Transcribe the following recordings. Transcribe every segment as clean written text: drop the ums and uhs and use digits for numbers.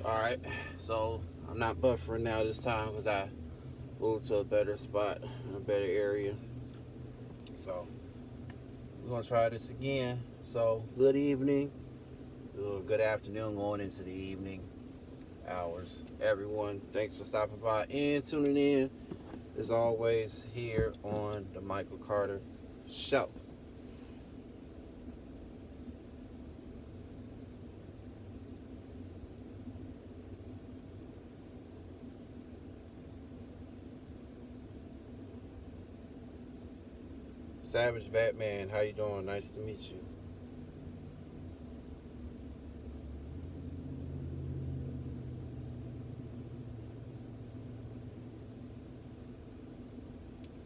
Alright, so I'm not buffering now this time because I moved to a better spot, a better area. So we're gonna try this again. So good evening, good afternoon, going into the evening hours. Everyone, thanks for stopping by and tuning in. As always, here on the Michael Carter Show. Savage Batman, how you doing? Nice to meet you.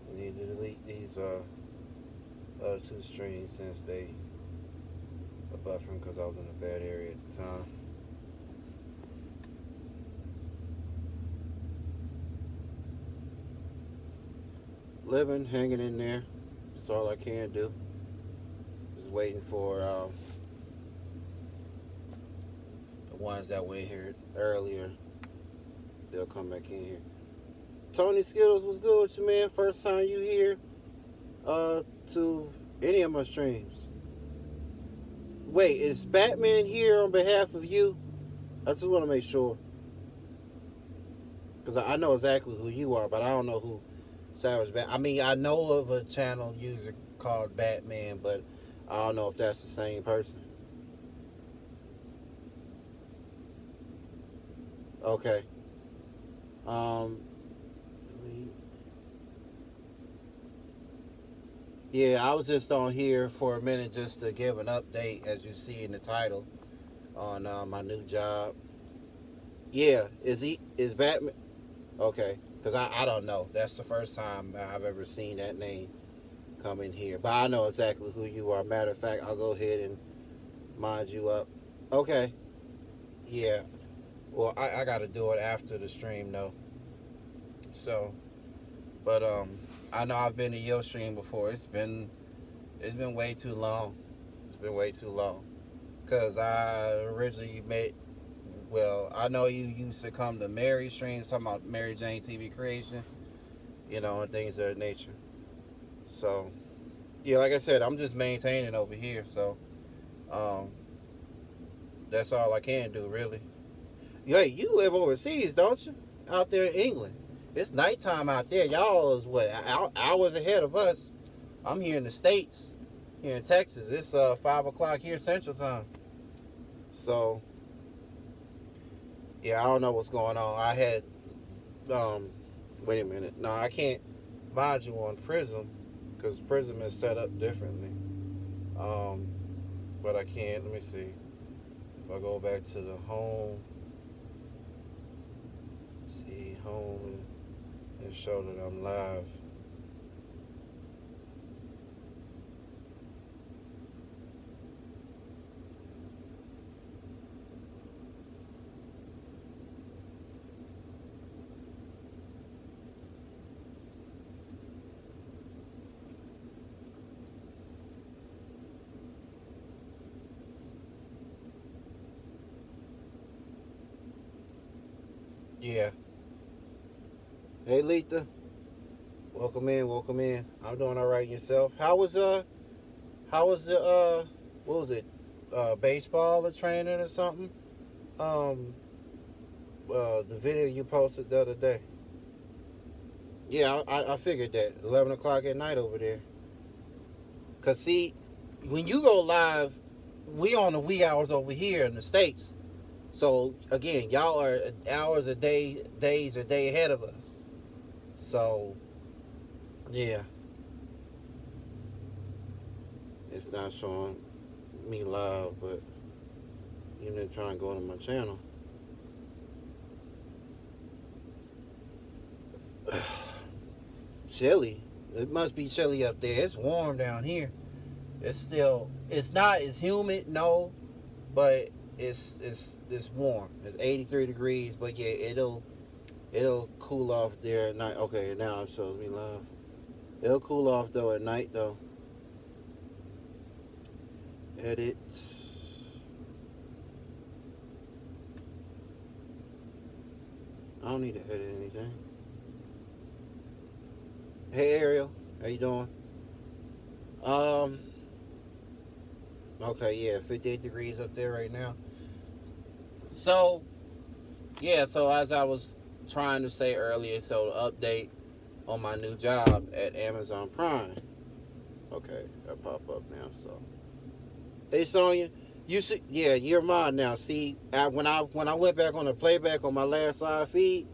We need to delete these other two streams since they are buffering because I was in a bad area at the time. Living, hanging in there. That's all I can do. Just waiting for the ones that were in here earlier. They'll come back in here. Tony Skittles was good with you, man. First time you here to any of my streams. Wait, is Batman here on behalf of you? I just want to make sure. Because I know exactly who you are, but I don't know who Savage Bat. I mean, I know of a channel user called Batman, but I don't know if that's the same person. Okay. Um. Yeah, I was just on here for a minute just to give an update, as you see in the title, on my new job. Yeah, is Batman? Okay, because I don't know. That's the first time I've ever seen that name come in here, but I know exactly who you are. Matter of fact, I'll go ahead and mind you up. Okay, yeah. Well, I got to do it after the stream though. So, but I know I've been to your stream before. It's been way too long. It's been way too long. Cause I originally met. Well, I know you used to come to Mary streams talking about Mary Jane TV creation, and things of that nature. So yeah, like I said, I'm just maintaining over here. So um, that's all I can do really. Yeah, you live overseas, don't you? Out there in England. It's nighttime out there. Y'all is what hours ahead of us. I'm here in the States, here in Texas. It's 5 o'clock here Central Time. So yeah, I don't know what's going on. I had wait a minute. No, I can't mod you on Prism because Prism is set up differently. Um, but I can. Let me see. If I go back to the home, see home and show that I'm live. Yeah. Hey, Letha. Welcome in. Welcome in. I'm doing all right. Yourself? How was the what was it? Baseball or training or something? Um, the video you posted the other day. Yeah, I figured that 11 o'clock at night over there. Cause see, when you go live, we on the wee hours over here in the States. So again, y'all are hours a day, days a day ahead of us. So yeah, it's not showing me live, but you need to try and go to my channel. Chilly. It must be chilly up there. It's warm down here. It's not as humid, no, but it's warm. It's 83 degrees, but yeah, it'll cool off there at night. Okay, now it shows me live. It'll cool off though at night though. Edit. I don't need to edit anything. Hey Ariel, how you doing? Um, okay, yeah, 58 degrees up there right now. So, yeah, so as I was trying to say earlier, so the update on my new job at Amazon Prime. Okay, that pop up now. So, hey Sonya, you see, yeah, you're mine now. See, when I went back on the playback on my last live feed,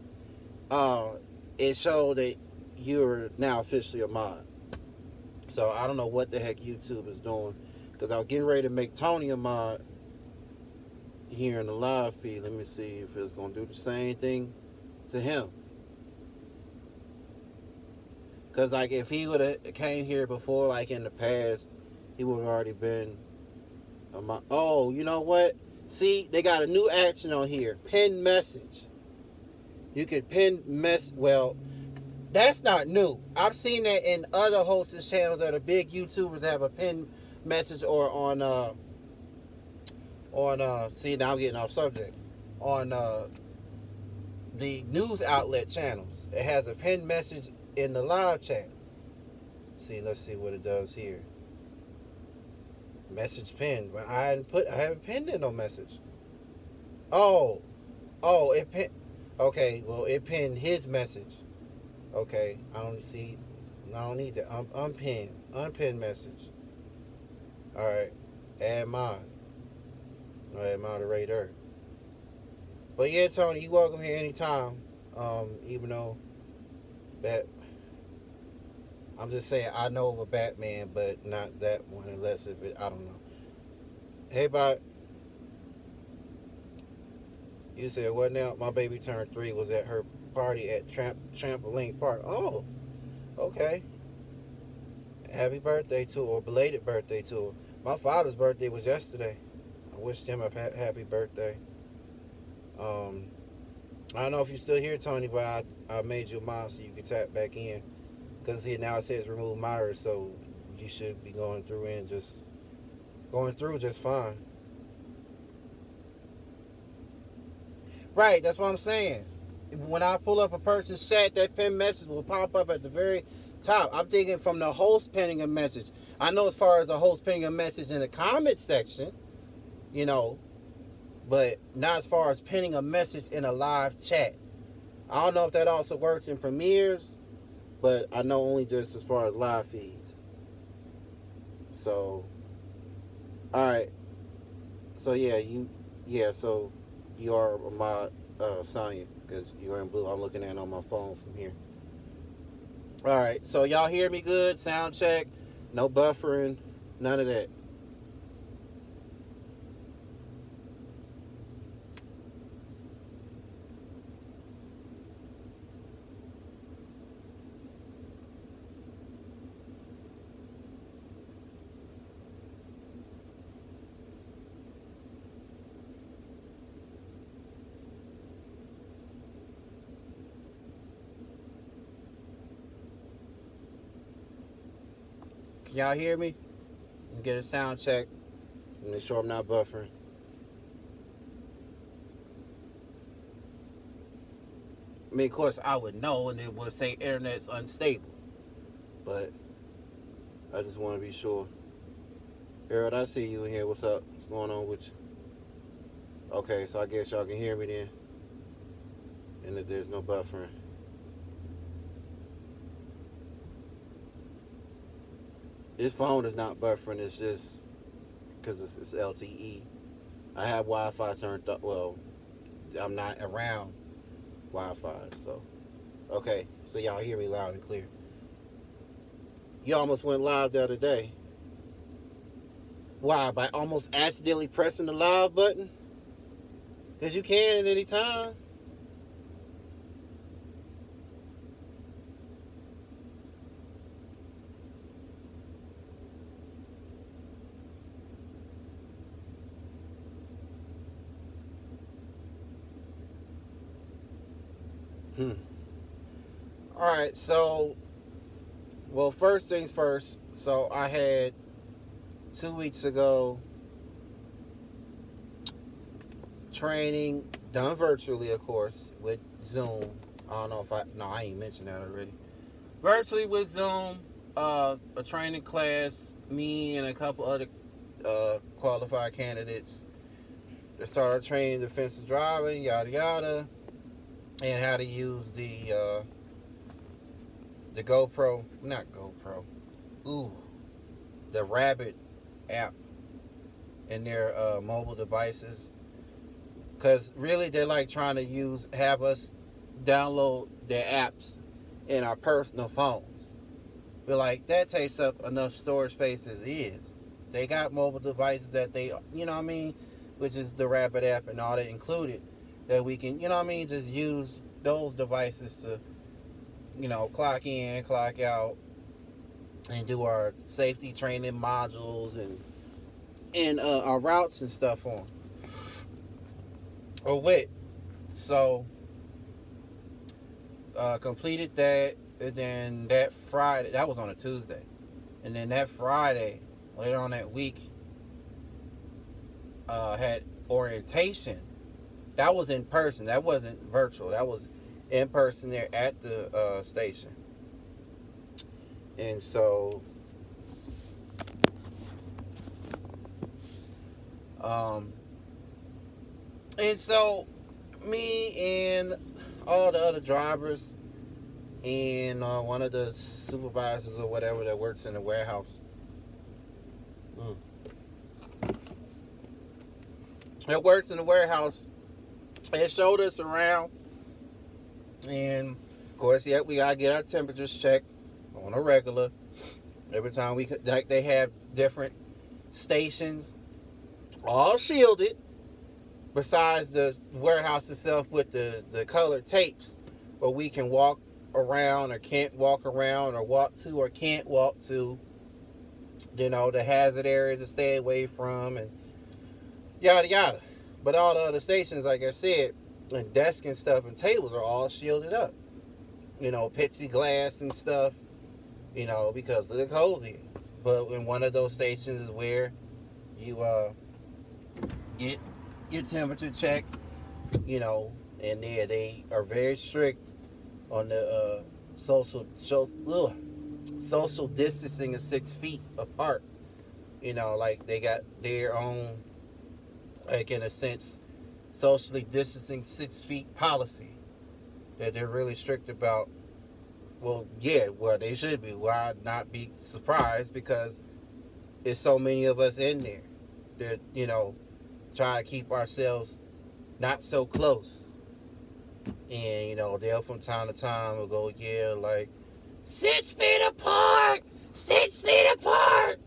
uh, it showed that you're now officially a mod. So I don't know what the heck YouTube is doing, because I was getting ready to make Tony a mod here in the live feed. Let me see if it's gonna do the same thing to him. Cause like if he would have came here before, like in the past, he would have already been a mod. Oh, you know what? See, they got a new action on here. Pin message. You can pin mess. Well, that's not new. I've seen that in other hosted channels that are big YouTubers that have a pin message, or on see, now I'm getting off subject, on the news outlet channels. It has a pinned message in the live chat. See, let's see what it does here. Message pinned. But I haven't pinned in no message. Oh, it pinned. Okay, well it pinned his message. Okay, I don't see. I don't need that. Unpinned message. All right, add mod. All right, moderator. But yeah, Tony, you welcome here anytime. Even though that, I'm just saying I know of a Batman, but not that one unless if it, I don't know. Hey, bot, you said what now? My baby turned 3. Was at her party at Trampoline Park. Oh, okay. Happy birthday to her, or belated birthday to her. My father's birthday was yesterday. I wished him a happy birthday. Um, I don't know if you're still here, Tony, but I made you a mod so you can tap back in. Because see, now it says remove monitor, so you should be going through just fine. Right, that's what I'm saying. When I pull up a person's chat, that pin message will pop up at the very top. I'm thinking from the host pinning a message. I know as far as the host pinning a message in the comment section, you know, but not as far as pinning a message in a live chat. I don't know if that also works in Premieres, but I know only just as far as live feeds. So, all right. So so you are my Sonya, because you're in blue. I'm looking at it on my phone from here. All right. So y'all hear me good? Sound check. No buffering. None of that. Can y'all hear me? Get a sound check. Make sure I'm not buffering. I mean, of course, I would know, and it would say internet's unstable. But I just want to be sure. Harold, I see you in here. What's up? What's going on with you? Okay, so I guess y'all can hear me then, and that there's no buffering. This phone is not buffering. It's just because it's LTE. I have Wi-Fi turned up. Well, I'm not around Wi-Fi, so okay. So y'all hear me loud and clear. You almost went live the other day. Why? By almost accidentally pressing the live button? Because you can at any time. Hmm. All right. So, well, first things first. So I had 2 weeks ago training done virtually, of course, with Zoom. I don't know if I ain't mentioned that already. Virtually with Zoom, a training class, me and a couple other qualified candidates. They started training defensive driving, yada yada, and how to use the GoPro, not GoPro, ooh, the Rabbit app in their mobile devices. Cause really, they're like trying to have us download their apps in our personal phones. But like that takes up enough storage space as is. They got mobile devices that they, you know what I mean, which is the Rabbit app and all that included, that we can, you know what I mean, just use those devices to, clock in, clock out, and do our safety training modules and our routes and stuff on or with. So completed that, and then that Friday, that was on a Tuesday, and then that Friday, later on that week, had orientation. That was in person. That wasn't virtual. That was in person there at the station. And so, um, and so, me and all the other drivers and one of the supervisors or whatever that works in the warehouse. That works in the warehouse. It showed us around, and of course, yeah, we gotta get our temperatures checked on a regular. Every time like they have different stations, all shielded. Besides the warehouse itself with the colored tapes, where we can walk around or can't walk around or walk to or can't walk to. The hazard areas to stay away from and yada yada. But all the other stations, like I said, and desks and stuff and tables are all shielded up. Pitsy glass and stuff, because of the COVID. But in one of those stations is where you get your temperature checked, and they are very strict on the social distancing of 6 feet apart. Like they got their own, like in a sense, socially distancing 6 feet policy that they're really strict about. Well, yeah, well they should be. Why not be surprised? Because there's so many of us in there that try to keep ourselves not so close. And they'll from time to time will go, yeah, like 6 feet apart, 6 feet apart.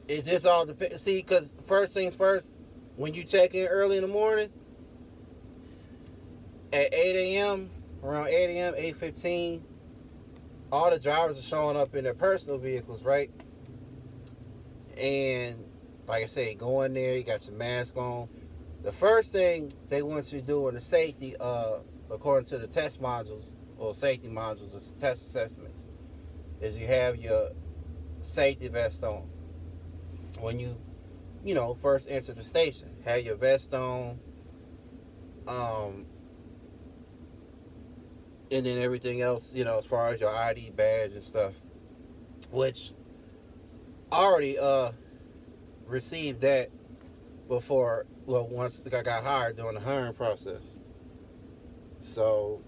It just all depends. See, because first things first, when you check in early in the morning at 8 a.m., around 8 a.m., 8:15, all the drivers are showing up in their personal vehicles, right? And like I say, go in there, you got your mask on. The first thing they want you to do in the safety, according to the test modules or safety modules, the test assessments, is you have your safety vest on. When you first enter the station, have your vest on, and then everything else, as far as your ID badge and stuff, which I already received that before, well, once I got hired during the hiring process. So,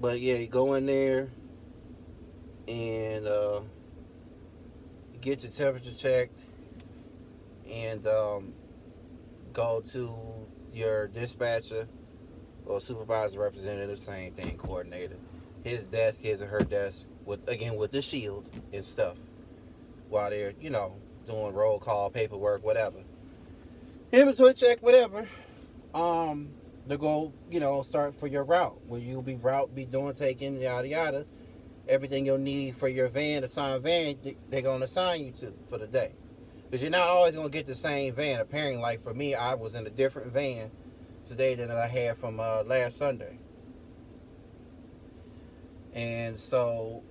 but yeah, you go in there and get your temperature checked and go to your dispatcher or supervisor representative, same thing, coordinator, his desk, his or her desk, with the shield and stuff, while they're doing roll call, paperwork, whatever, inventory check, whatever. To go start for your route, where you'll be doing, taking, yada yada, everything you'll need for your assigned van. They're gonna assign you to for the day, because you're not always gonna get the same van. Apparently, like for me, I was in a different van today than I had from last Sunday. And so,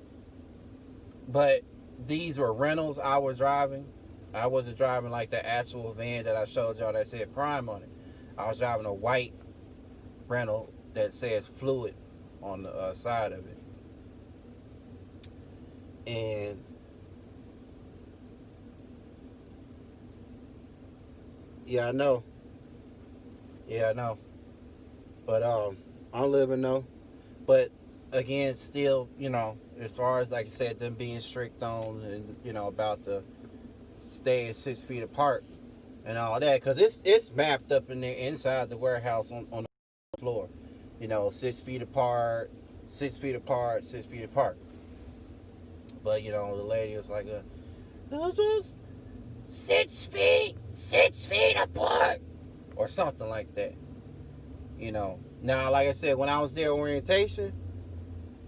but these were rentals I was driving. I wasn't driving like the actual van that I showed y'all that said Prime on it. I was driving a white rental that says Fluid on the side of it. And yeah, I know. Yeah, I know. But I'm living though. But again, still, as far as like I said, them being strict on and about the staying 6 feet apart and all that, because it's mapped up in there inside the warehouse on the floor. 6 feet apart, 6 feet apart, 6 feet apart. But the lady was like, "Those 6 feet, 6 feet apart," or something like that. Now, like I said, when I was there orientation,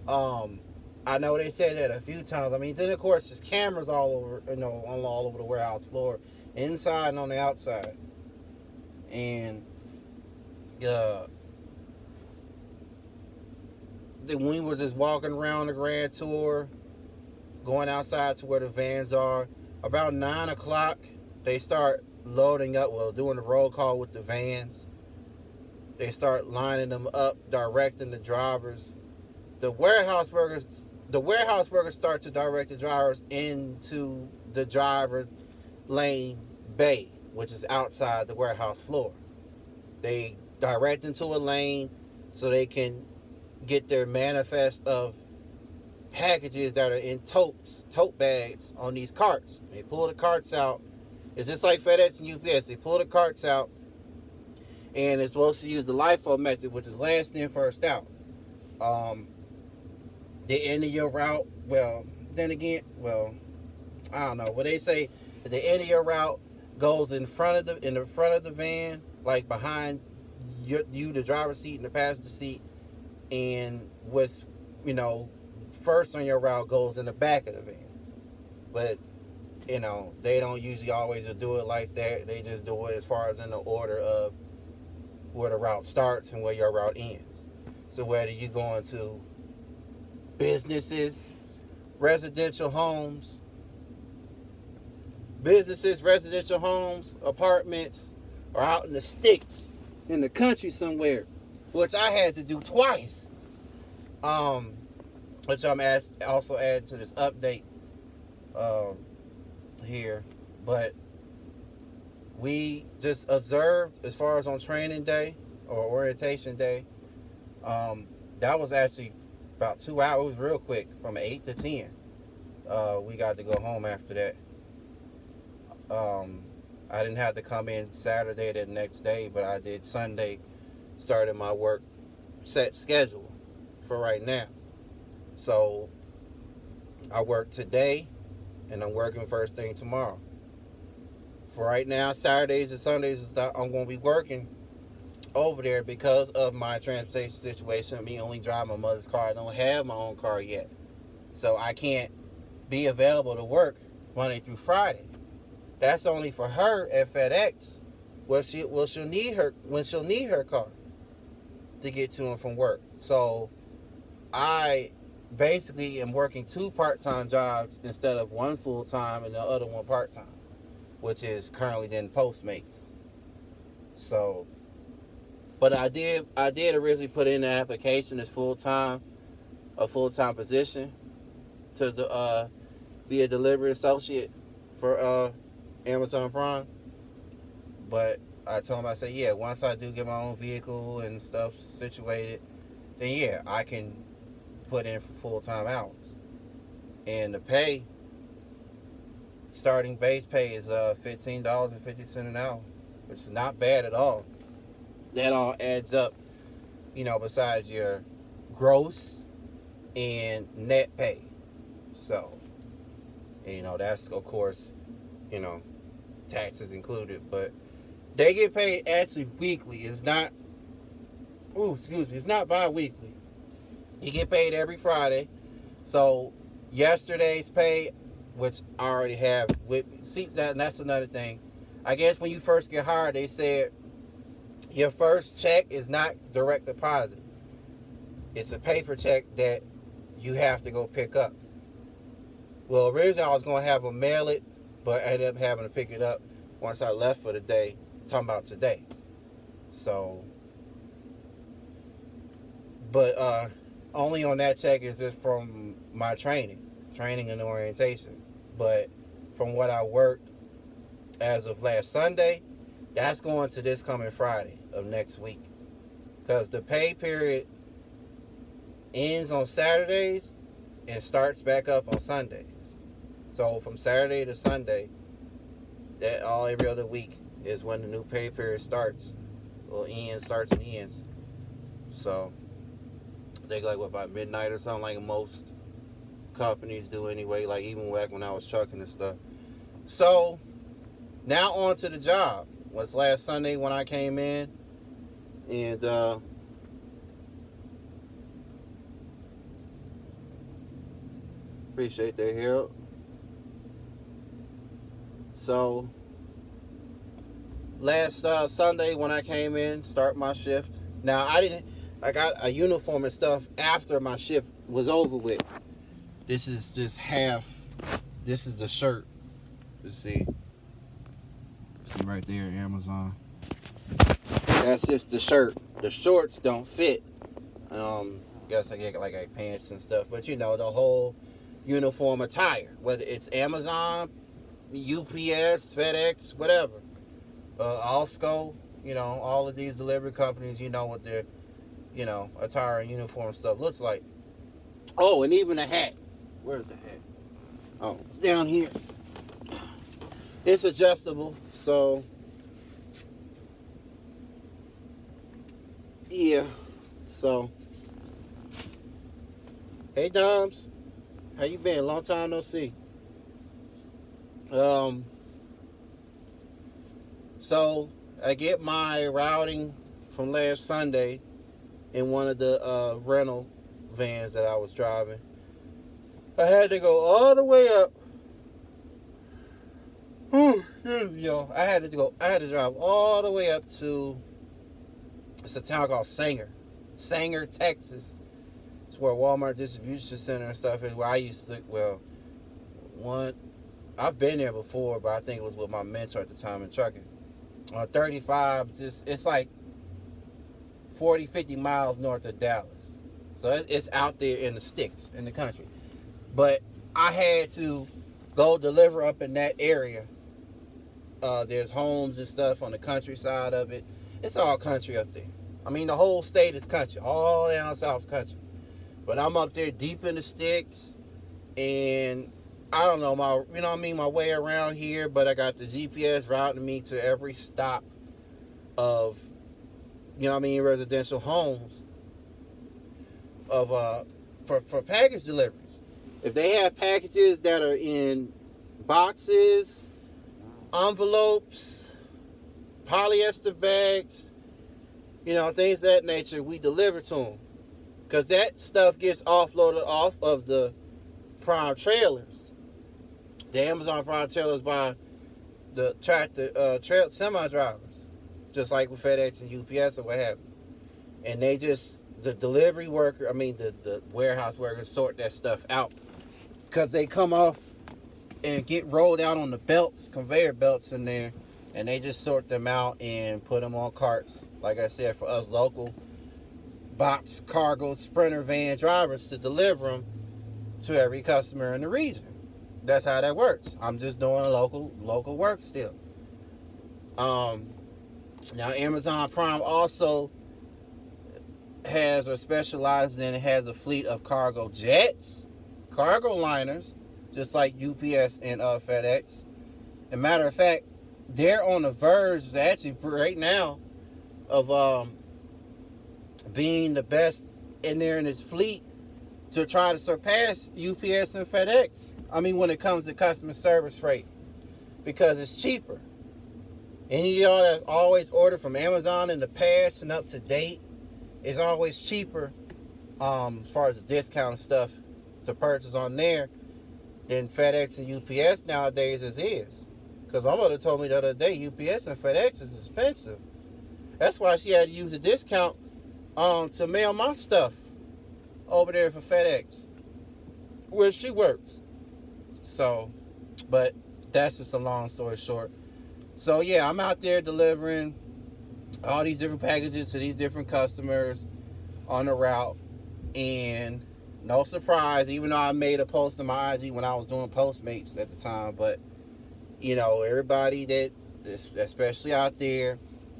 I know they said that a few times. I mean, then of course there's cameras all over, all over the warehouse floor, inside and on the outside. And when we were just walking around the grand tour, going outside to where the vans are, about 9 o'clock, they start loading up. Well, doing the roll call with the vans. They start lining them up, directing the drivers. The warehouse workers start to direct the drivers into the driver lane bay, which is outside the warehouse floor. They direct into a lane so they can get their manifest of packages that are in tote bags on these carts. They pull the carts out. It's just like FedEx and UPS. They pull the carts out, and it's supposed to use the LIFO method, which is last in, first out. The end of your route, then again, I don't know. Well, they say at the end of your route goes in the front of the van, like behind you, the driver's seat and the passenger seat, and what's first on your route goes in the back of the van. But they don't usually always do it like that. They just do it as far as in the order of where the route starts and where your route ends. So whether you're going to businesses, residential homes, apartments, or out in the sticks, in the country somewhere, which I had to do twice. Which I'm also adding to this update here. But we just observed, as far as on training day or orientation day, that was actually about 2 hours. It was real quick, from 8 to 10. We got to go home after that. I didn't have to come in Saturday the next day, but I did Sunday, started my work set schedule for right now. So I work today, and I'm working first thing tomorrow. For right now, Saturdays and Sundays, I'm going to be working over there because of my transportation situation. Me only drive my mother's car. I don't have my own car yet, so I can't be available to work Monday through Friday. That's only for her at FedEx. She'll need her car to get to and from work. So I basically am working 2 part-time jobs instead of 1 full-time and the other 1 part-time, which is currently then Postmates. So, but I did originally put in the application as a full-time position to be a delivery associate for Amazon Prime. But I told him, I said, yeah, once I do get my own vehicle and stuff situated, then yeah, I can put in for full-time hours. And the pay, starting base pay, is $15.50 an hour, which is not bad at all. That all adds up, besides your gross and net pay. So, that's, of course, taxes included, but they get paid actually weekly. It's not, it's not bi-weekly. You get paid every Friday. So yesterday's pay, which I already have with me. See, that's another thing. I guess when you first get hired, they said your first check is not direct deposit. It's a paper check that you have to go pick up. Well, originally I was going to have them mail it but I ended up having to pick it up once I left for the day. Talking about today. So, but only on that check is just from my training and orientation. But from what I worked as of last Sunday, that's going to this coming Friday of next week. Because the pay period ends on Saturdays and starts back up on Sundays. So from Saturday to Sunday, that all every other week is when the new pay period starts. Or starts and ends. So I think like what, by midnight or something, like most companies do anyway, like even back when I was trucking and stuff. So now on to the job. Was last Sunday when I came in, and appreciate that, Harold. So last Sunday when I came in, start my shift. Now I got a uniform and stuff after my shift was over with. This is just half. This is the shirt. You see right there, Amazon. That's just the shirt. The shorts don't fit. Guess I get like pants and stuff, but you know the whole uniform attire, whether it's Amazon, UPS, FedEx, whatever, Alsco, you know, all of these delivery companies, you know what their, you know, attire and uniform stuff looks like. Oh, and even a hat. Where's the hat? Oh, it's down here. It's adjustable, so yeah. So, hey Doms, how you been? Long time no see. So I get my routing from last Sunday in one of the rental vans that I was driving. I had to go all the way up. Yo, I had to drive all the way up to, it's a town called Sanger, Texas. It's where Walmart distribution center and stuff is, where I used to, I've been there before, but I think it was with my mentor at the time in trucking. On 35, it's like 40, 50 miles north of Dallas. So it's out there in the sticks, in the country. But I had to go deliver up in that area. There's homes and stuff on the countryside of it. It's all country up there. I mean, the whole state is country. All down south country. But I'm up there deep in the sticks. And I don't know, my way around here. But I got the GPS routing me to every stop of, residential homes of for package deliveries. If they have packages that are in boxes, envelopes, polyester bags, things of that nature, we deliver to them. Because that stuff gets offloaded off of the Prime trailers. The Amazon Prime trailers by the tractor, semi-drivers. Just like with FedEx and UPS or what have you. And they just, the delivery worker, the warehouse workers sort that stuff out. Because they come off and get rolled out on the belts, conveyor belts in there, and they just sort them out and put them on carts. Like I said, for us local box cargo sprinter van drivers to deliver them to every customer in the region. That's how that works. I'm just doing local work still. Now Amazon Prime also has or specializes in, it has a fleet of cargo jets, cargo liners, just like UPS and FedEx. As a matter of fact, they're on the verge, actually right now, of being the best in there in its fleet to try to surpass UPS and FedEx. When it comes to customer service rate, because it's cheaper. Any of y'all that always ordered from Amazon in the past and up to date, it's always cheaper as far as the discount and stuff to purchase on there than FedEx and UPS nowadays is. Because my mother told me the other day UPS and FedEx is expensive. That's why she had to use a discount to mail my stuff over there for FedEx, where she works. So, but that's just a long story short. So yeah, I'm out there delivering all these different packages to these different customers on the route. And no surprise, even though I made a post on my IG when I was doing Postmates at the time, but everybody that, especially out there,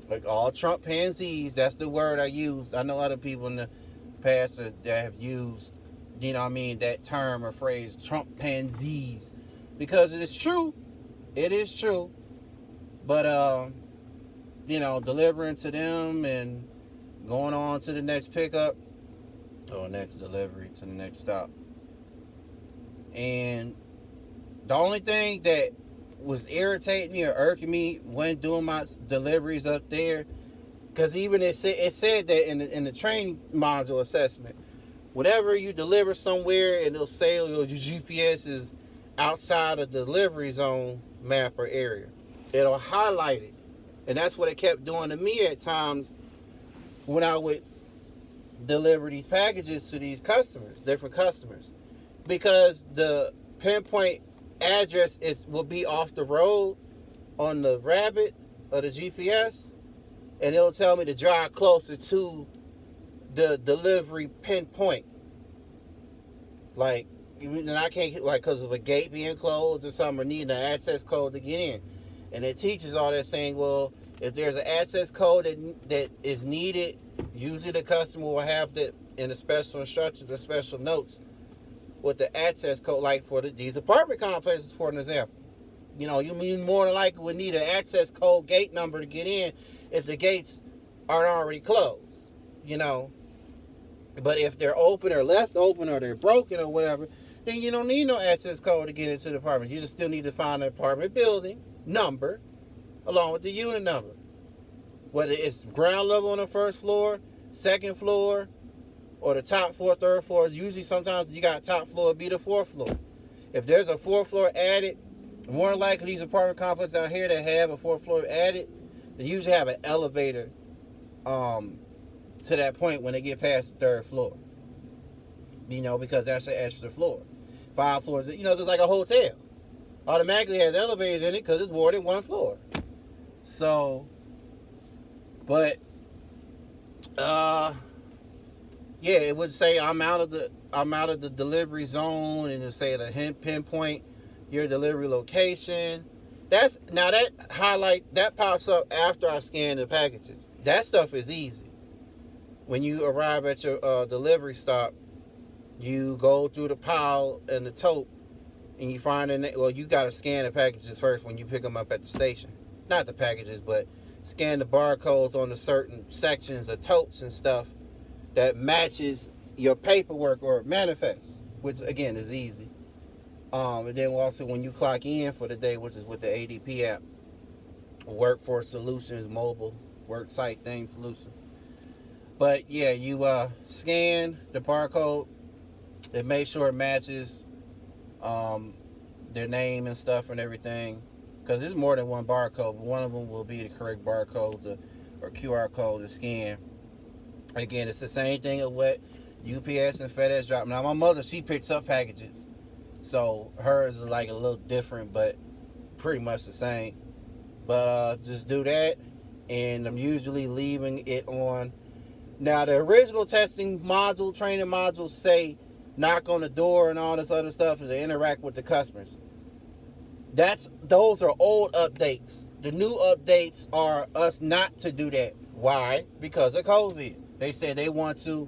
like all Trump pansies, that's the word I used. I know other people in the past that have used, that term or phrase, Trump pansies, because it is true. It is true. But, delivering to them and going on to the next pickup or next delivery to the next stop. And the only thing that was irritating me or irking me when doing my deliveries up there, because even it said that in the training module assessment, whenever you deliver somewhere and it'll say your GPS is outside of the delivery zone map or area, it'll highlight it. And that's what it kept doing to me at times when I would deliver these packages to these customers, different customers, because the pinpoint address will be off the road on the rabbit or the GPS, and it'll tell me to drive closer to the delivery pinpoint. Like, and I can't, like, because of a gate being closed or something, or needing an access code to get in. And it teaches all that, saying, well, if there's an access code that is needed, usually the customer will have that in the special instructions or special notes with the access code, like for these apartment complexes, for an example. You more than likely would need an access code gate number to get in if the gates aren't already closed, But if they're open or left open or they're broken or whatever, then you don't need no access code to get into the apartment. You just still need to find the apartment building number along with the unit number. Whether it's ground level on the first floor, second floor, or the top floor, third floor. Usually sometimes you got top floor be the fourth floor. If there's a fourth floor added, more than likely these apartment complexes out here that have a fourth floor added, they usually have an elevator to that point when they get past the third floor. Because that's an extra floor. 5 floors, just like a hotel. Automatically has elevators in it because it's more than one floor. So, but, yeah, it would say I'm out of the delivery zone, and it say to pinpoint your delivery location. That pops up after I scan the packages. That stuff is easy. When you arrive at your delivery stop, you go through the pile and the tote, and you find you got to scan the packages first when you pick them up at the station. Not the packages, but scan the barcodes on the certain sections of totes and stuff that matches your paperwork or manifest, which again is easy. And then also when you clock in for the day, which is with the ADP app, Workforce Solutions Mobile Work Site Thing Solutions. But yeah, you scan the barcode and make sure it matches their name and stuff and everything, because there's more than one barcode, but one of them will be the correct barcode or QR code to scan. Again, it's the same thing of what UPS and FedEx drop. Now, my mother, she picks up packages, so hers is like a little different, but pretty much the same. But just do that, and I'm usually leaving it on. Now, the original training modules say knock on the door and all this other stuff to interact with the customers. Those are old updates. The new updates are us not to do that. Why? Because of COVID. They said they want to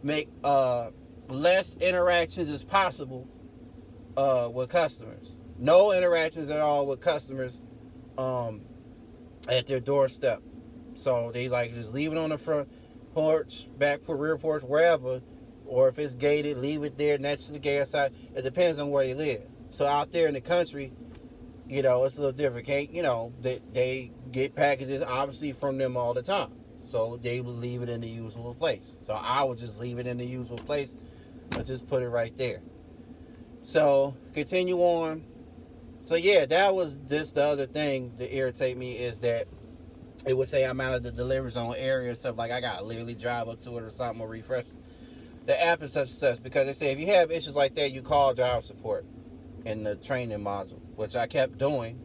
make less interactions as possible with customers. No interactions at all with customers at their doorstep. So they just leave it on the front porch, back rear porch, wherever, or if it's gated, leave it there next to the gate outside. It depends on where they live. So out there in the country, it's a little different. They get packages obviously from them all the time. So they will leave it in the usual place. So I would just leave it in the usual place, or just put it right there. So continue on. So yeah, that was just the other thing that irritate me, is that it would say I'm out of the delivery zone area and stuff, like I gotta literally drive up to it or something, or refresh the app and such, because they say if you have issues like that, you call driver support in the training module. which I kept doing,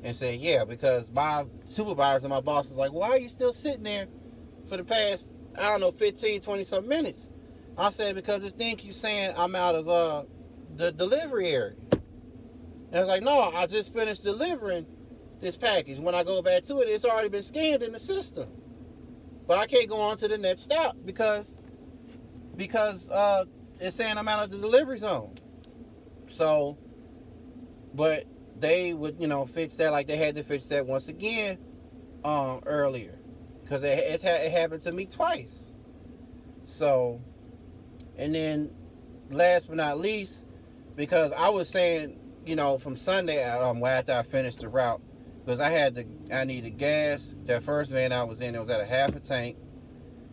and said, yeah, because my supervisor and my boss was like, why are you still sitting there for the past, I don't know, 15, 20 some minutes? I said, because this thing keeps saying I'm out of the delivery area. And I was like, no, I just finished delivering this package. When I go back to it, it's already been scanned in the system. But I can't go on to the next stop because it's saying I'm out of the delivery zone. So, but they would, fix that like they had to fix that once again earlier. Because it happened to me twice. So, and then last but not least, because I was saying, from Sunday after I finished the route, because I needed gas. That first van I was in, it was at a half a tank.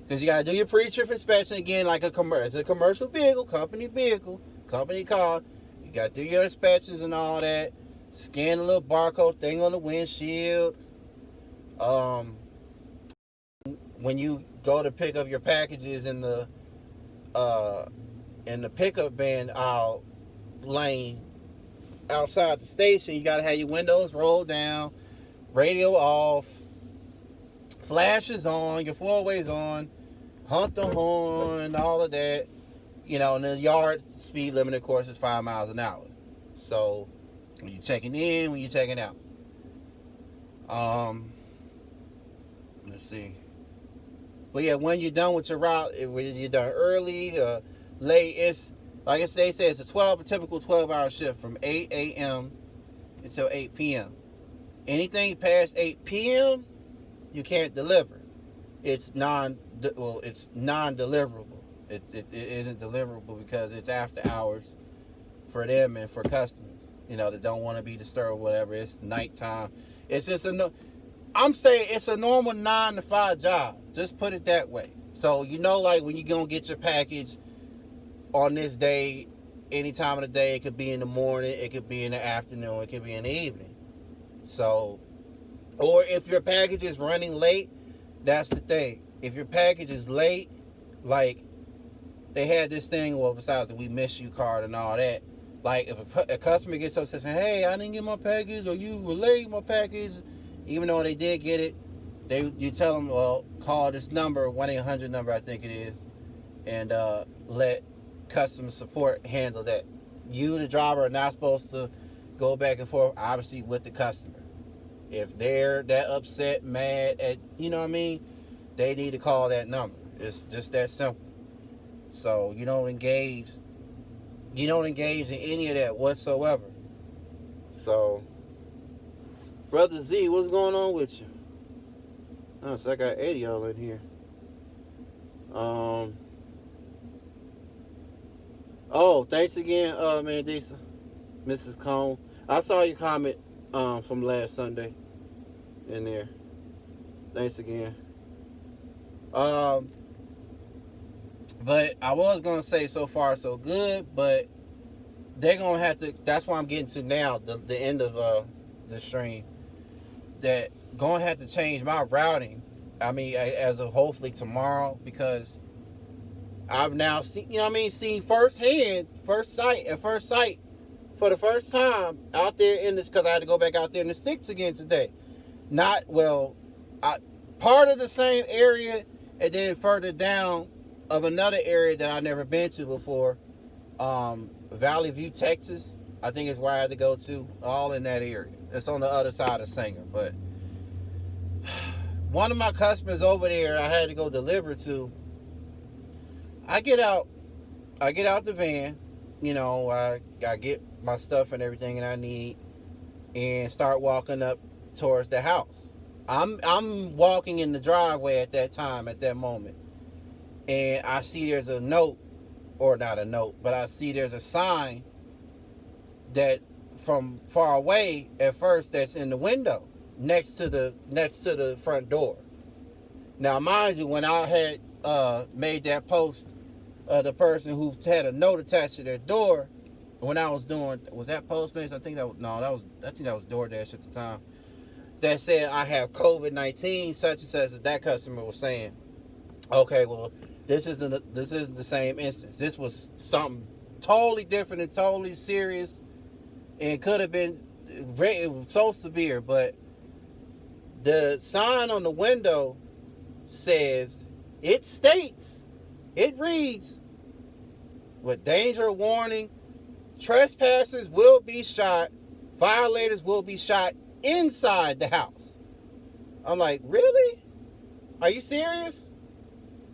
Because you got to do your pre-trip inspection again like it's a commercial vehicle, company car. You got to do your inspections and all that. Scan the little barcode thing on the windshield. When you go to pick up your packages in the pickup van aisle lane outside the station, you got to have your windows rolled down, radio off, flashes on, your four-ways on, honk the horn, all of that. And the yard speed limit, of course, is 5 miles an hour. So when you're checking in, when you're checking out. Let's see. But yeah, when you're done with your route, when you're done early, late, it's like they say, it's a typical 12-hour shift from 8 a.m. until 8 p.m. Anything past 8 p.m., you can't deliver. It's non-deliverable. It isn't deliverable because it's after hours for them and for customers, that don't want to be disturbed, whatever. It's nighttime. It's just I'm saying it's a normal 9 to 5 job. Just put it that way. So, like when you're going to get your package on this day, any time of the day, it could be in the morning, it could be in the afternoon, it could be in the evening. So, or if your package is running late, that's the thing. If your package is late, like they had this thing, well, besides the We Miss You card and all that, like if a customer gets upset saying, hey, I didn't get my package, or you were late my package, even though they did get it, you tell them, well, call this number, 1-800 number, I think it is, and let customer support handle that. You, the driver, are not supposed to go back and forth, obviously, with the customer. If they're that upset, mad at, they need to call that number. It's just that simple. So you don't engage in any of that whatsoever. So, Brother Z, what's going on with you? Oh, so I got 80 y'all in here. Oh, thanks again, Mandisa, Mrs. Cone. I saw your comment from last Sunday in there. Thanks again. But I was gonna say so far so good, but they're gonna have to. That's why I'm getting to now the end of the stream. That gonna have to change my routing. I mean, as of hopefully tomorrow, because I've now seen, seen first sight for the first time out there in this, because I had to go back out there in the sticks again today. Part of the same area, and then further down of another area that I've never been to before, Valley View, Texas, I think is where I had to go to, all in that area. It's on the other side of Sanger, but one of my customers over there I had to go deliver to, I get out the van, I get my stuff and everything that I need, and start walking up towards the house. I'm walking in the driveway at that moment, and I see there's a note, or not a note, but I see there's a sign that from far away at first that's in the window next to the front door. Now, mind you, when I had made that post, the person who had a note attached to their door, when I was doing, was that Postmates? I think that was DoorDash at the time, that said I have COVID-19, such and such, that customer was saying, okay, well, this isn't the same instance. This was something totally different and totally serious, and could have been it was so severe. But the sign on the window says, it states, it reads, with danger warning, trespassers will be shot, violators will be shot inside the house. I'm like, really? Are you serious?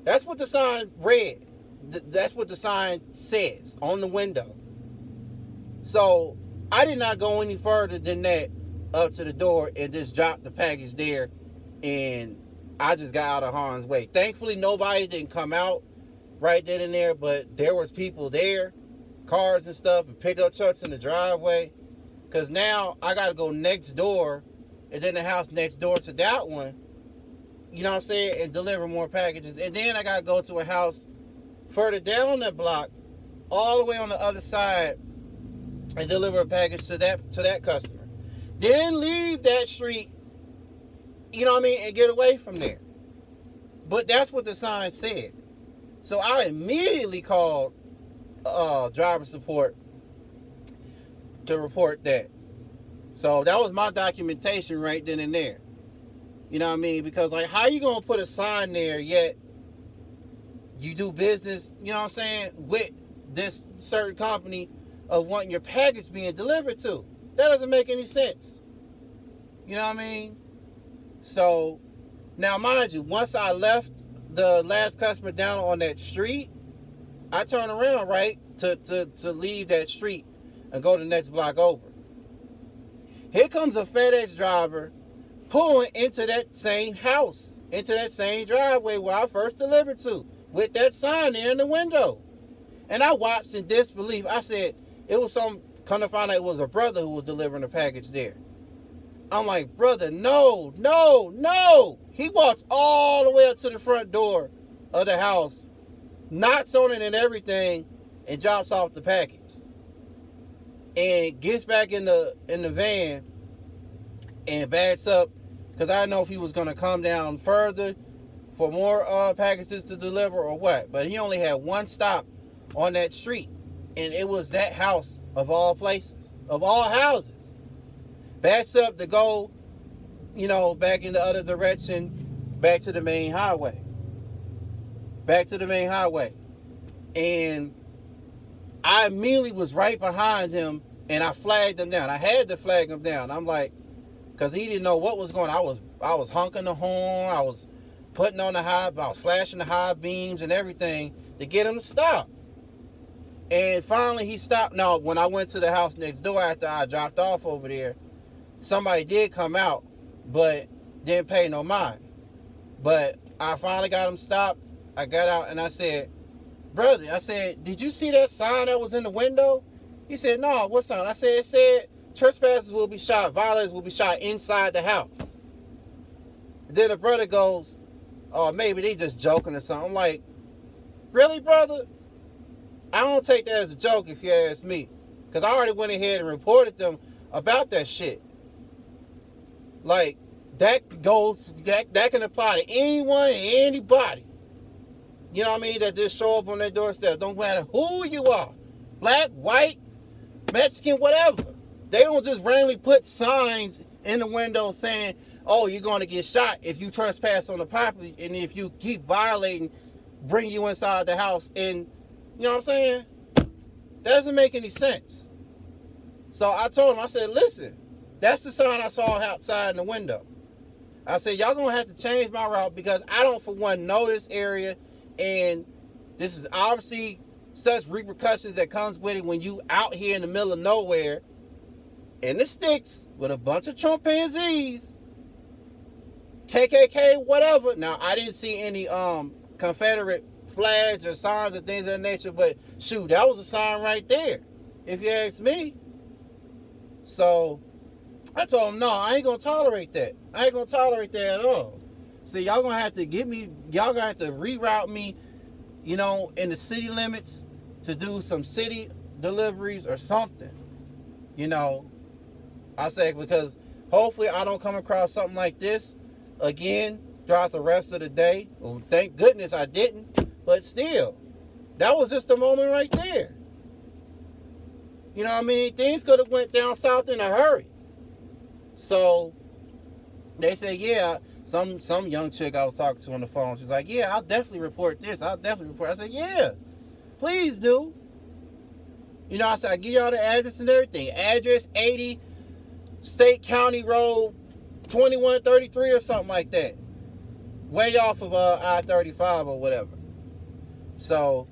That's what the sign read. That's what the sign says on the window. So I did not go any further than that up to the door and just dropped the package there, and I just got out of harm's way. Thankfully, nobody didn't come out right then and there, but there was people there, cars and stuff, and pickup trucks in the driveway. Because now I got to go next door, and then the house next door to that one, you know what I'm saying, and deliver more packages. And then I got to go to a house further down the block, all the way on the other side, and deliver a package to that customer. Then leave that street, you know what I mean, and get away from there. But that's what the sign said. So I immediately called driver support to report that. So that was my documentation right then and there. You know what I mean? Because, like, how you going to put a sign there yet you do business, you know what I'm saying, with this certain company of wanting your package being delivered to? That doesn't make any sense. You know what I mean? So, now mind you, once I left the last customer down on that street, I turned around, right, to leave that street and go the next block over. Here comes a FedEx driver pulling into that same house, into that same driveway where I first delivered to, with that sign there in the window. And I watched in disbelief. I said, it was come to find out it was a brother who was delivering the package there. I'm like, brother, no. He walks all the way up to the front door of the house, knocks on it and everything, and drops off the package. And gets back in the van and backs up, because I didn't know if he was going to come down further for more packages to deliver or what. But he only had one stop on that street, and it was that house of all places, of all houses. Backs up to go, you know, back in the other direction, back to the main highway. And I immediately was right behind him, and I flagged him down. I had to flag him down. I'm like, because he didn't know what was going on. I was honking the horn. I was putting on I was flashing the high beams and everything to get him to stop. And finally he stopped. Now, when I went to the house next door after I dropped off over there, somebody did come out, but didn't pay no mind. But I finally got him stopped. I got out and I said, brother, I said, did you see that sign that was in the window? He said, no, what sign? I said, it said, trespassers will be shot, violators will be shot inside the house. Then the brother goes, oh, maybe they just joking or something. I'm like, really, brother? I don't take that as a joke if you ask me. Because I already went ahead and reported them about that shit. Like, that can apply to anyone and anybody. You know what I mean? That just show up on their doorstep. Don't matter who you are. Black, white, Mexican, whatever. They don't just randomly put signs in the window saying, oh, you're going to get shot if you trespass on the property, and if you keep violating, bring you inside the house. And, you know what I'm saying? That doesn't make any sense. So I told him, I said, listen, that's the sign I saw outside in the window. I said, y'all going to have to change my route, because I don't, for one, know this area, and this is obviously such repercussions that comes with it when you out here in the middle of nowhere in the sticks with a bunch of chimpanzees, KKK, whatever. Now, I didn't see any Confederate flags or signs or things of that nature, but shoot, that was a sign right there, if you ask me. So I told him, no, I ain't gonna tolerate that. I ain't gonna tolerate that at all. See, y'all gonna have to y'all gonna have to reroute me, you know, in the city limits to do some city deliveries or something. You know, I say, because hopefully I don't come across something like this again throughout the rest of the day. Well, thank goodness I didn't, but still, that was just a moment right there. You know what I mean? Things could have went down south in a hurry. So they said, yeah, some young chick I was talking to on the phone, she's like, yeah, I'll definitely report this. I'll definitely report. I said, yeah, please do. I said, I give y'all the address and everything. Address 80 State County Road 2133 or something like that. Way off of I-35 or whatever. So,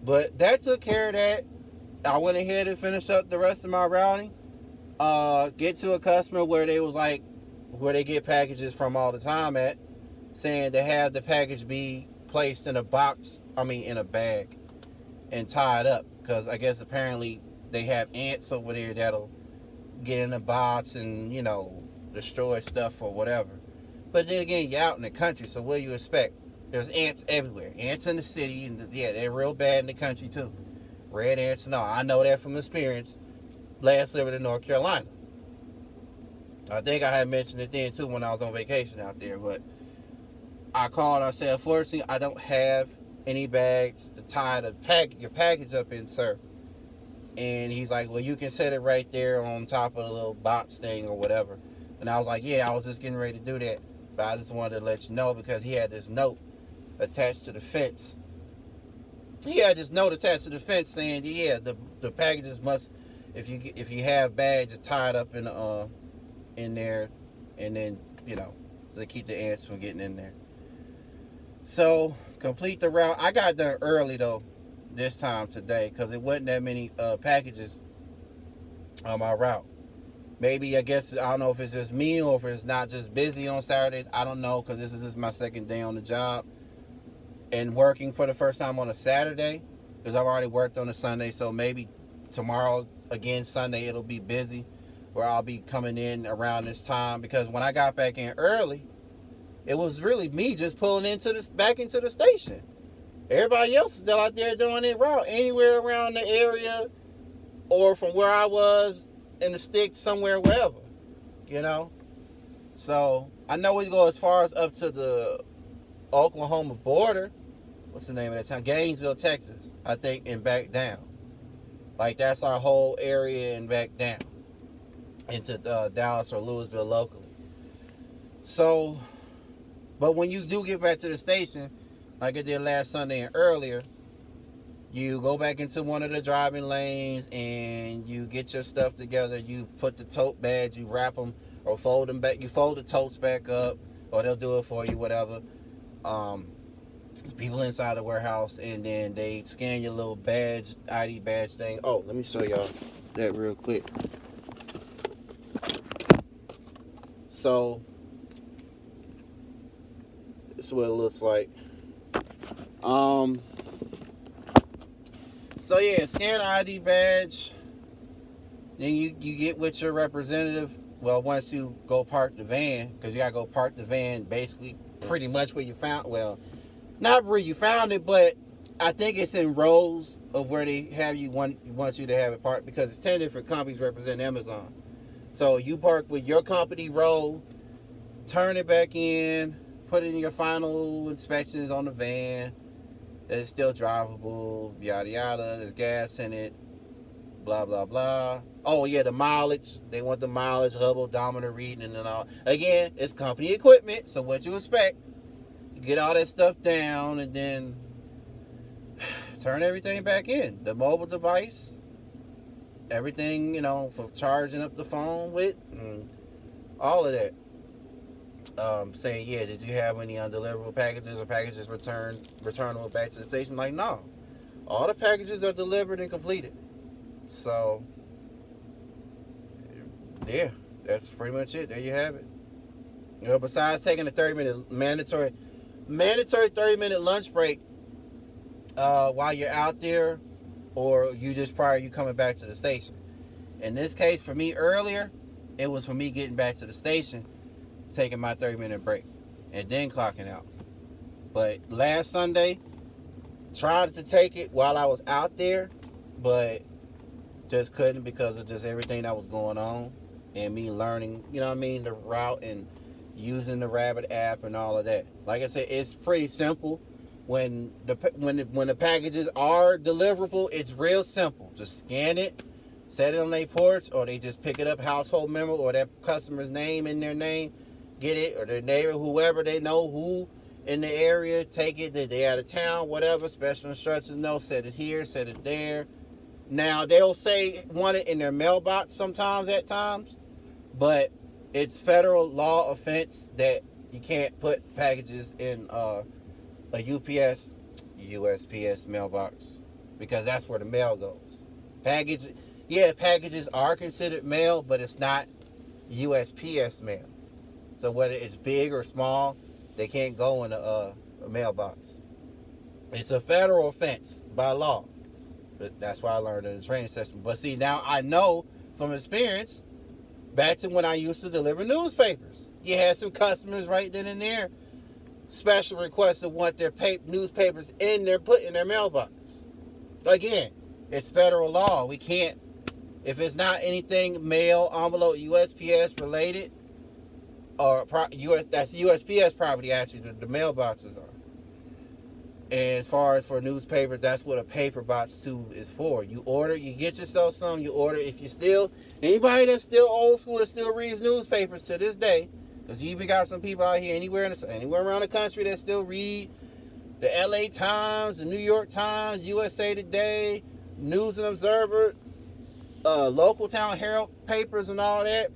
but that took care of that. I went ahead and finished up the rest of my routing. Get to a customer where they get packages from all the time at, saying to have the package be placed in a bag and tied up, because I guess apparently they have ants over there that'll get in the box and destroy stuff or whatever. But then again, you're out in the country, so what do you expect? There's ants everywhere. Ants in the city, and yeah, they're real bad in the country too. Red ants, no, I know that from experience. Last living in North Carolina. I think I had mentioned it then too when I was on vacation out there, but I called. I said, unfortunately, I don't have any bags to tie your package up in, sir. And he's like, well, you can set it right there on top of the little box thing or whatever. And I was like, yeah, I was just getting ready to do that. But I just wanted to let you know, because he had this note attached to the fence. He had this note attached to the fence saying, yeah, the packages must, if you have bags tied up in there, and then so to keep the ants from getting in there. So complete the route. I got done early though this time today, because it wasn't that many packages on my route. Maybe, I guess, I don't know if it's just me or if it's not just busy on Saturdays. I don't know, because this is just my second day on the job and working for the first time on a Saturday, because I've already worked on a Sunday. So maybe tomorrow, again, Sunday, it'll be busy, where I'll be coming in around this time, because when I got back in early, it was really me just pulling back into the station. Everybody else is still out there doing their route anywhere around the area, or from where I was in the stick somewhere, wherever, So I know we go as far as up to the Oklahoma border. What's the name of that town? Gainesville, Texas, I think, and back down. Like, that's our whole area and back down into Dallas or Louisville locally. So, but when you do get back to the station, like I did last Sunday and earlier, you go back into one of the driving lanes and you get your stuff together. You put the tote bags, you wrap them or fold them back. You fold the totes back up, or they'll do it for you, whatever. People inside the warehouse, and then they scan your little badge, ID badge thing. Oh, let me show y'all that real quick. So, this is what it looks like. So yeah, scan ID badge. Then you get with your representative. Well, once you go park the van, because you gotta go park the van basically pretty much where you found. Well, not where you found it, but I think it's in rows of where they have want you to have it parked, because it's 10 different companies representing Amazon. So you park with your company row, turn it back in, put in your final inspections on the van. That it's still drivable, yada yada, there's gas in it, blah blah blah. Oh yeah, the mileage, they want the mileage, Hubble, odometer reading and all. Again, it's company equipment, so what you expect, you get all that stuff down and then turn everything back in. The mobile device, everything, for charging up the phone with, and all of that. Saying, yeah, did you have any undeliverable packages or packages returnable back to the station? Like, no. All the packages are delivered and completed. So, yeah, that's pretty much it. There you have it. Besides taking a 30-minute mandatory 30-minute lunch break while you're out there, or you just prior you coming back to the station. In this case, for me earlier, it was for me getting back to the station, taking my 30-minute break, and then clocking out. But last Sunday, tried to take it while I was out there, but just couldn't, because of just everything that was going on and me learning, the route and using the Rabbit app and all of that. Like I said, it's pretty simple. When the packages are deliverable, it's real simple. Just scan it, set it on their porch, or they just pick it up, household member, or that customer's name in their name, get it, or their neighbor, whoever they know who in the area, take it, that they out of town, whatever, special instructions, no, set it here, set it there. Now, they'll say want it in their mailbox sometimes at times, but it's federal law offense that you can't put packages in a UPS, USPS mailbox, because that's where the mail goes. Packages are considered mail, but it's not USPS mail. So whether it's big or small, they can't go in a mailbox. It's a federal offense by law. But that's why I learned in the training session. But see, now I know from experience, back to when I used to deliver newspapers. You had some customers right then and there special requests to want their newspapers put in their mailbox. Again, it's federal law. We can't, if it's not anything mail, envelope, USPS related, or that's USPS property actually, the mailboxes are. And as far as for newspapers, that's what a paper box too is for. You order, you get yourself some, you order. If you still, anybody that's still old school that still reads newspapers to this day, because you even got some people out here anywhere around the country that still read the LA Times, the New York Times, USA Today, News and Observer, local town Herald papers and all that.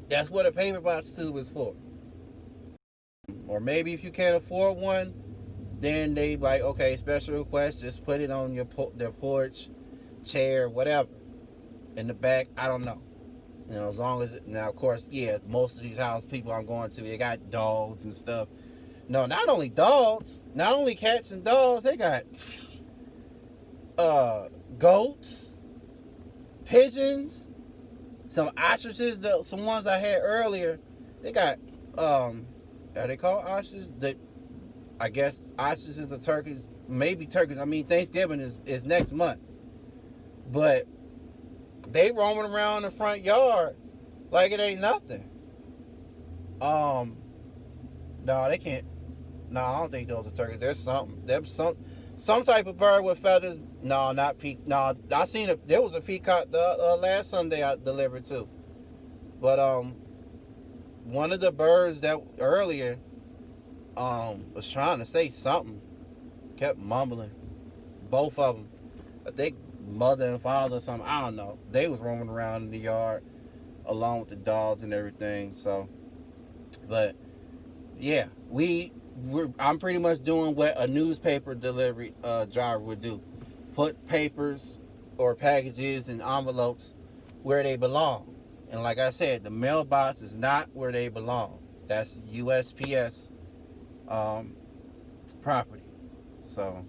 That's what a paper box tube is for. Or maybe if you can't afford one, then they like, okay, special request, just put it on their porch, chair, whatever, in the back. I don't know. You know, as long as now, of course, yeah, most of these house people I'm going to, they got dogs and stuff. No, not only dogs, not only cats and dogs, they got goats, pigeons, some ostriches, some ones I had earlier. They got are they called ostriches? I guess ostriches are turkeys, maybe turkeys. I mean, Thanksgiving is next month, but they roaming around the front yard like it ain't nothing. No, they can't. No, I don't think those are turkeys. There's some type of bird with feathers. No, not peacock. No, I seen there was a peacock the last Sunday I delivered too. But one of the birds that earlier was trying to say something, kept mumbling. Both of them, I think mother and father or something, I don't know. They was roaming around in the yard along with the dogs and everything. So, but yeah, I'm pretty much doing what a newspaper delivery driver would do. Put papers or packages and envelopes where they belong. And like I said, the mailbox is not where they belong. That's USPS property. So,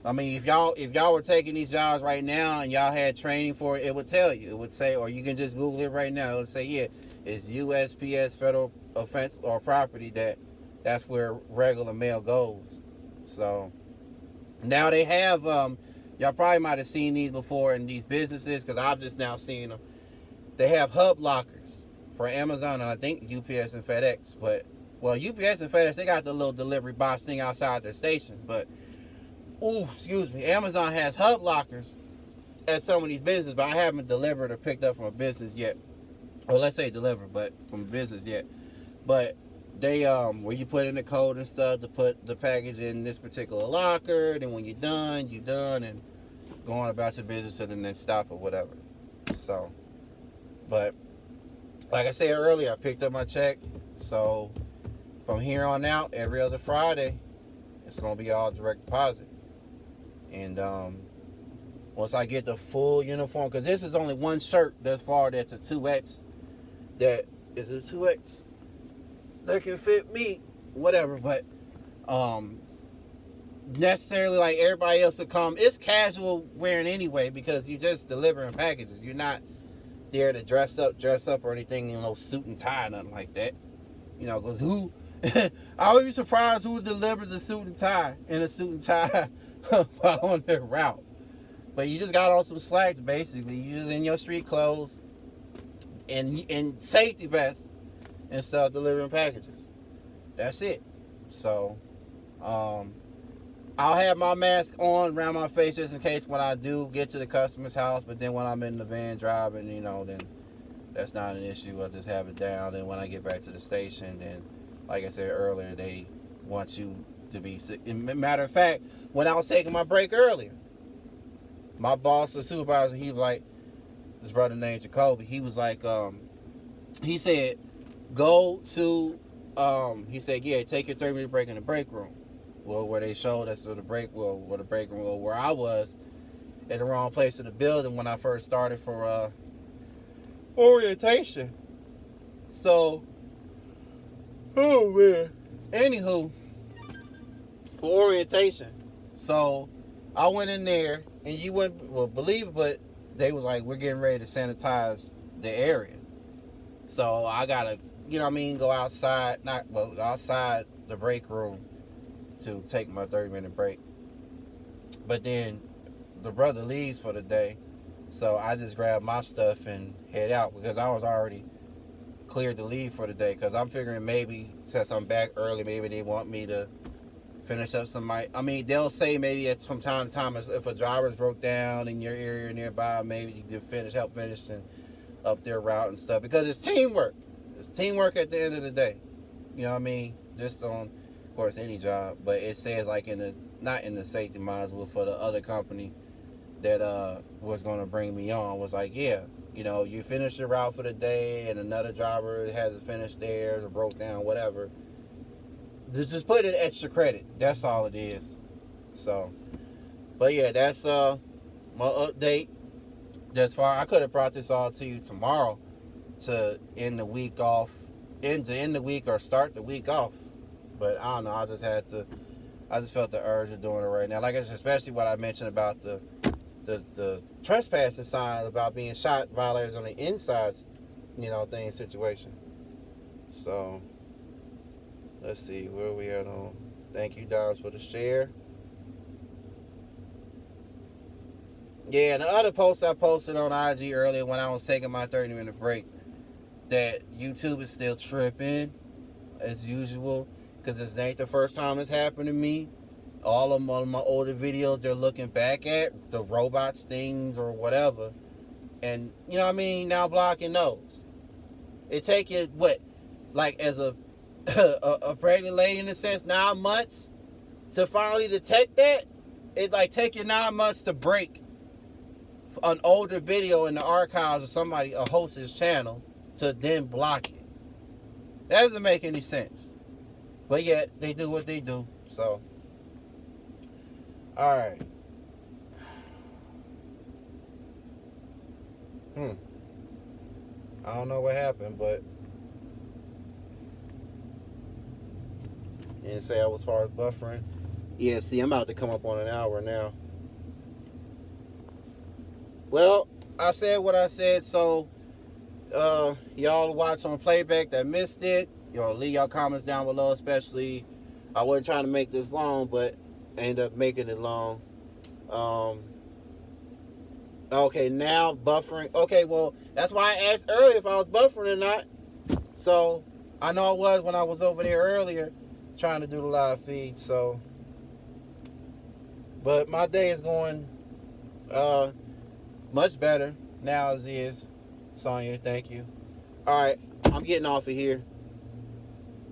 I mean, if y'all were taking these jobs right now and y'all had training for it, it would tell you. It would say, or you can just Google it right now. It would say, yeah, it's USPS federal offense or property that's where regular mail goes. So now they have y'all probably might have seen these before in these businesses, because I've just now seen them. They have hub lockers for Amazon and I think UPS and FedEx. But well, UPS and FedEx, they got the little delivery box thing outside their stations, but Amazon has hub lockers at some of these businesses, but I haven't delivered or picked up from a business yet. Well, let's say delivered, but from a business yet. But they where you put in the code and stuff to put the package in this particular locker. Then when you're done, and go on about your business to the next stop or whatever. So, but like I said earlier, I picked up my check. So from here on out, every other Friday, it's gonna be all direct deposit. And once I get the full uniform, because this is only one shirt that's a 2X. That is a 2X that can fit me, whatever. But necessarily like everybody else to come, it's casual wearing anyway, because you're just delivering packages. You're not there to dress up or anything in no suit and tie, nothing like that. You know, because who? I would be surprised who delivers a suit and tie while on their route. But you just got on some slacks, basically. You just in your street clothes and safety vests and stuff, delivering packages. That's it. So, I'll have my mask on around my face just in case when I do get to the customer's house. But then when I'm in the van driving, then that's not an issue. I'll just have it down. And when I get back to the station, then, like I said earlier, they want you to be sick. Matter of fact, when I was taking my break earlier, my boss or supervisor, he was like, his brother named Jacoby, he was like, he said, go to, he said, yeah, take your 30-minute break in the break room. Well, where they showed us where the break room, where I was, in the wrong place of the building when I first started for orientation. So, oh man. Anywho, for orientation. So, I went in there, and you wouldn't believe it, but they was like, we're getting ready to sanitize the area. So, I gotta, go outside, outside the break room to take my 30-minute break. But then the brother leaves for the day, so I just grabbed my stuff and head out because I was already cleared to leave for the day, because I'm figuring maybe since I'm back early, maybe they want me to finish up they'll say maybe from time to time if a driver's broke down in your area nearby, maybe you can help finish and up their route and stuff, because it's teamwork. It's teamwork at the end of the day. You know what I mean? Just on, of course, any job, but it says like not in the safety module for the other company that was going to bring me on, was like, yeah, you finish your route for the day and another driver hasn't finished theirs or broke down, whatever. Just put in extra credit. That's all it is. So, but yeah, that's my update. That's far. I could have brought this all to you tomorrow to end the week off, end the week or start the week off. But I don't know. I just felt the urge of doing it right now. Like, especially what I mentioned about the trespassing sign about being shot violators on the inside, situation. So, let's see where we at on. Thank you, Dons, for the share. Yeah, and the other post I posted on IG earlier when I was taking my 30-minute break, that YouTube is still tripping as usual, because this ain't the first time it's happened to me. All of my older videos they're looking back at, the robots things or whatever, and now blocking those. It take you like as a a pregnant lady in a sense 9 months to finally detect that. It like take you 9 months to break an older video in the archives of somebody, a host's channel, to then block it. That doesn't make any sense. But yet they do what they do. So, all right. I don't know what happened, but you didn't say I was far as buffering. Yeah, see, I'm about to come up on an hour now. Well, I said what I said, so y'all watch on playback that missed it, leave y'all comments down below, especially, I wasn't trying to make this long, but ended up making it long. Okay, now buffering. Okay, well, that's why I asked earlier if I was buffering or not. So, I know I was when I was over there earlier trying to do the live feed, so. But my day is going much better now as is. Sonya, thank you. All right, I'm getting off of here.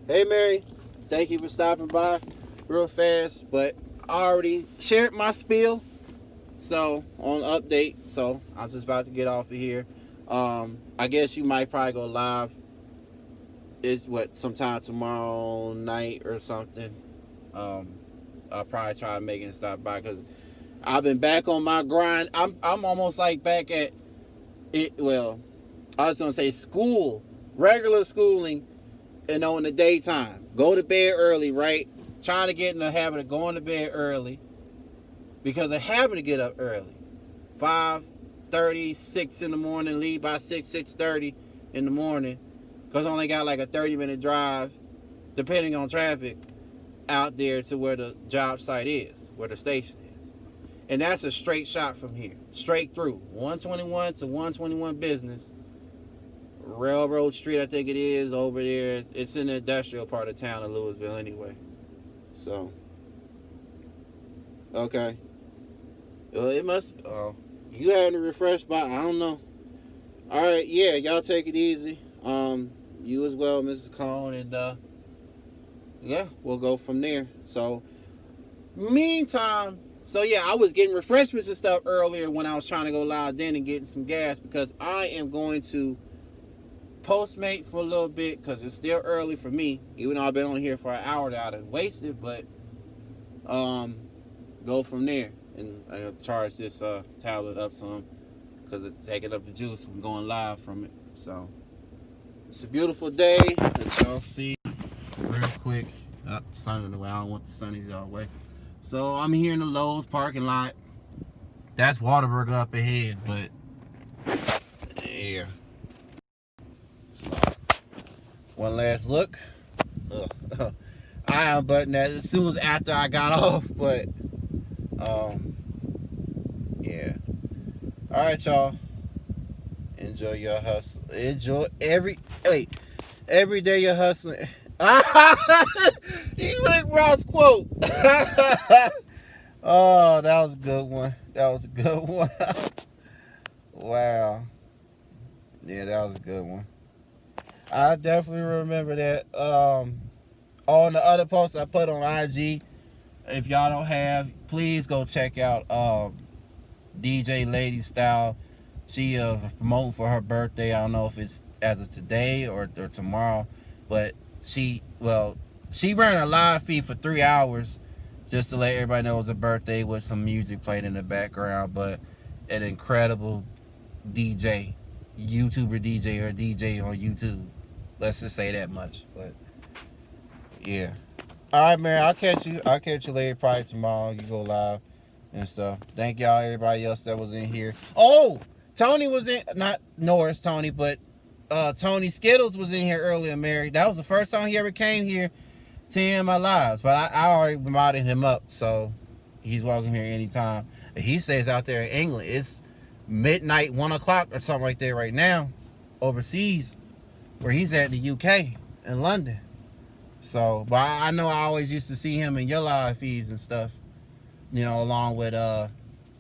Hey, Mary, thank you for stopping by real fast, but I already shared my spiel. So, on update, so I'm just about to get off of here. I guess you might probably go live. It's sometime tomorrow night or something. I'll probably try to make it stop by because I've been back on my grind. I'm almost like back at it. Well, I was gonna say school, regular schooling, in the daytime. Go to bed early, right? Trying to get in the habit of going to bed early. Because I happen to get up early. 5:30, 6 in the morning, leave by 6:30 in the morning. Because I only got like a 30-minute drive, depending on traffic, out there to where the job site is, where the station is. And that's a straight shot from here. Straight through. 121 to 121 Business. Railroad Street, I think it is, over there. It's in the industrial part of town of Louisville anyway. So, Okay. It must. You having a refresh spot? I don't know. All right. Yeah. Y'all take it easy. You as well, Mrs. Cone, and yeah, we'll go from there. So, meantime, so yeah, I was getting refreshments and stuff earlier when I was trying to go live then and getting some gas because I am going to Postmate for a little bit because it's still early for me, even though I've been on here for an hour that I done wasted, but go from there. And I'll charge this tablet up some because it's taking up the juice from going live from it. So it's a beautiful day that y'all see real quick. Sun in the way. I don't want the sunnies y'all way. So I'm here in the Lowe's parking lot. That's Waterburg up ahead, but yeah. So, one last look. I unbuttoned that as soon as after I got off, but yeah. All right, y'all. Enjoy your hustle. Enjoy every day you're hustling. You like Ross quote. Oh, that was a good one. That was a good one. Wow. Yeah, that was a good one. I definitely remember that. On the other posts I put on IG, if y'all don't have, please go check out DJ Lady Style. She promoting for her birthday. I don't know if it's as of today or tomorrow, but she ran a live feed for 3 hours just to let everybody know it was a birthday with some music played in the background. But an incredible DJ, YouTuber DJ or DJ on YouTube. Let's just say that much. But yeah. All right, man. I'll catch you later, probably tomorrow. You go live and stuff. Thank y'all, everybody else that was in here. Oh, Tony was in, not Norris Tony, but Tony Skittles was in here earlier, Mary. That was the first time he ever came here to end my lives. But I already modded him up, so he's welcome here anytime. He stays out there in England. It's midnight, 1 o'clock or something like that right now, overseas, where he's at in the UK, in London. So, but I know I always used to see him in your live feeds and stuff, you know, along with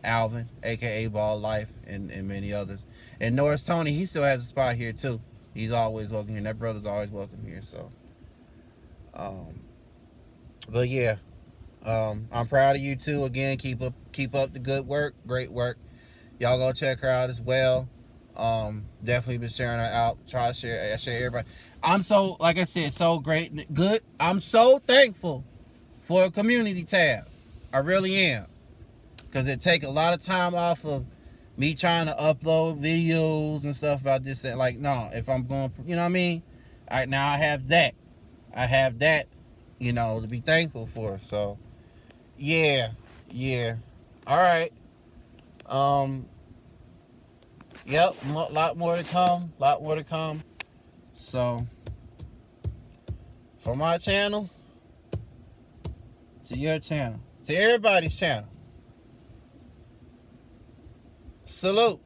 Alvin, aka Ball Life, and many others. And Norris Tony, he still has a spot here too. He's always welcome here. That brother's always welcome here. So, but yeah, I'm proud of you too. Again, keep up the good work, great work. Y'all go check her out as well. Definitely been sharing her out. Try to share everybody. I'm so, like I said, so great and good. I'm so thankful for a community tab. I really am. Because it take a lot of time off of me trying to upload videos and stuff about this. And like, no, if I'm going, you know what I mean? All right, now I have that. You know, to be thankful for. So, yeah. All right. Yep, a lot more to come. So, from my channel to your channel, to everybody's channel, salute.